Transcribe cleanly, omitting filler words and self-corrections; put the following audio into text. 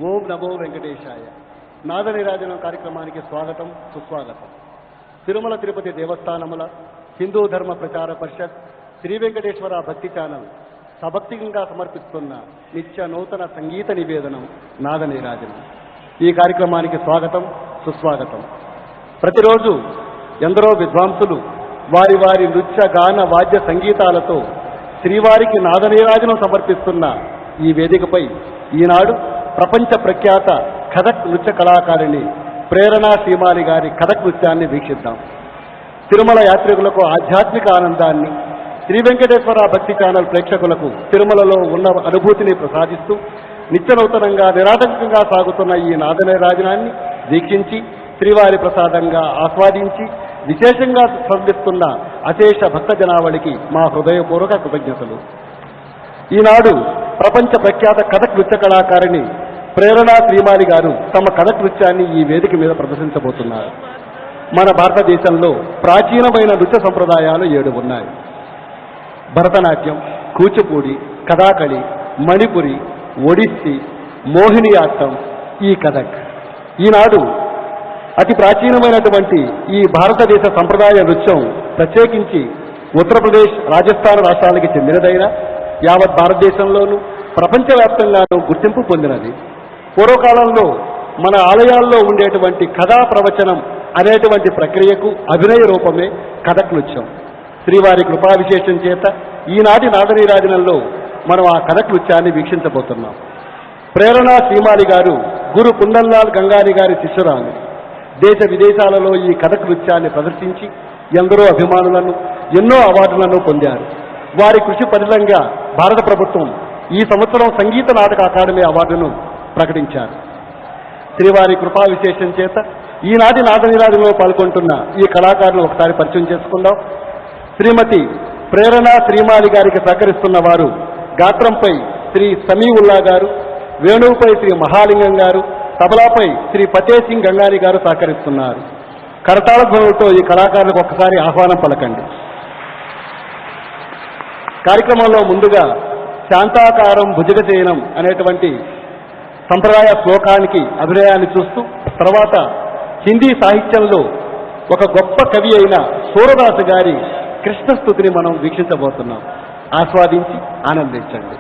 ఓం నమో వెంకటేశాయ. నాద నీరాజనం కార్యక్రమానికి స్వాగతం, సుస్వాగతం. తిరుమల తిరుపతి దేవస్థానముల హిందూ ధర్మ ప్రచార పరిషత్ శ్రీ వెంకటేశ్వర భక్తి ఛానల్ సభక్తిగా సమర్పిస్తున్న నిత్య నూతన సంగీత నివేదనం నాద నీరాజనం. ఈ కార్యక్రమానికి స్వాగతం, సుస్వాగతం. ప్రతిరోజు ఎందరో విద్వాంసులు వారి వారి నృత్య గాన వాద్య సంగీతాలతో శ్రీవారికి నాద నీరాజనం సమర్పిస్తున్న ఈ వేదికపై ఈనాడు ప్రపంచ ప్రఖ్యాత కథక్ నృత్య కళాకారిణి ప్రేరణా శ్రీమాలి గారి కథక్ నృత్యాన్ని వీక్షిద్దాం. తిరుమల యాత్రికులకు ఆధ్యాత్మిక ఆనందాన్ని, శ్రీ వెంకటేశ్వర భక్తి ఛానల్ ప్రేక్షకులకు తిరుమలలో ఉన్న అనుభూతిని ప్రసాదిస్తూ నిత్యనూతనంగా నిరాటంకంగా సాగుతున్న ఈ నాదనీరాజనాన్ని వీక్షించి శ్రీవారి ప్రసాదంగా ఆస్వాదించి విశేషంగా స్పందిస్తున్న అశేష భక్త జనావళికి మా హృదయపూర్వక కృతజ్ఞతలు. ఈనాడు ప్రపంచ ప్రఖ్యాత కథక్ నృత్య కళాకారిణి ప్రేరణా శ్రీమాలి గారు తమ కథక్ నృత్యాన్ని ఈ వేదిక మీద ప్రదర్శించబోతున్నారు. మన భారతదేశంలో ప్రాచీనమైన నృత్య సంప్రదాయాలు 7 ఉన్నాయి. భరతనాట్యం, కూచిపూడి, కథాకళి, మణిపురి, ఒడిస్సీ, మోహినియాట్టం, ఈ కథక్. ఈనాడు అతి ప్రాచీనమైనటువంటి ఈ భారతదేశ సంప్రదాయ నృత్యం ప్రత్యేకించి ఉత్తరప్రదేశ్, రాజస్థాన్ రాష్ట్రాలకి చెందినదైన యావత్ భారతదేశంలోనూ ప్రపంచవ్యాప్తంగానూ గుర్తింపు పొందినది. పూర్వకాలంలో మన ఆలయాల్లో ఉండేటువంటి కథా ప్రవచనం అనేటువంటి ప్రక్రియకు అభినయ రూపమే కథక్ నృత్యం. శ్రీవారి కృపా విశేషం చేత ఈనాటి నాదనీరాజనంలో మనం ఆ కథక్ నృత్యాన్ని వీక్షించబోతున్నాం. ప్రేరణా శ్రీమాలి గారు గురు కుందన్లాల్ గంగాని గారి శిష్యురాలు. దేశ విదేశాలలో ఈ కథక్ నృత్యాన్ని ప్రదర్శించి ఎందరో అభిమానులను, ఎన్నో అవార్డులను పొందారు. వారి కృషి ఫలితంగా భారత ప్రభుత్వం ఈ సంవత్సరం సంగీత నాటక అకాడమీ అవార్డును ప్రకటించారు. శ్రీవారి కృపా విశేషం చేత ఈనాటి నాదనీరాజనంలో పాల్గొంటున్న ఈ కళాకారులు ఒకసారి పరిచయం చేసుకుందాం. శ్రీమతి ప్రేరణా శ్రీమాలి గారికి సహకరిస్తున్న వారు గాత్రంపై శ్రీ సమీవుల్లా గారు, వేణువుపై శ్రీ మహాలింగం గారు, తబలాపై శ్రీ ఫతేహ్ సింగ్ గంగాని గారు సహకరిస్తున్నారు. కరతాళ ధ్వనులతో ఈ కళాకారులకు ఒక్కసారి ఆహ్వానం పలకండి. కార్యక్రమంలో ముందుగా శాంతాకారం భుజగశయనం అనేటువంటి సంప్రదాయ శ్లోకానికి అభినయాన్ని చూస్తూ, తర్వాత హిందీ సాహిత్యంలో ఒక గొప్ప కవి అయిన సూరదాసు గారి కృష్ణస్తుతిని మనం వీక్షించబోతున్నాం. ఆస్వాదించి ఆనందించండి.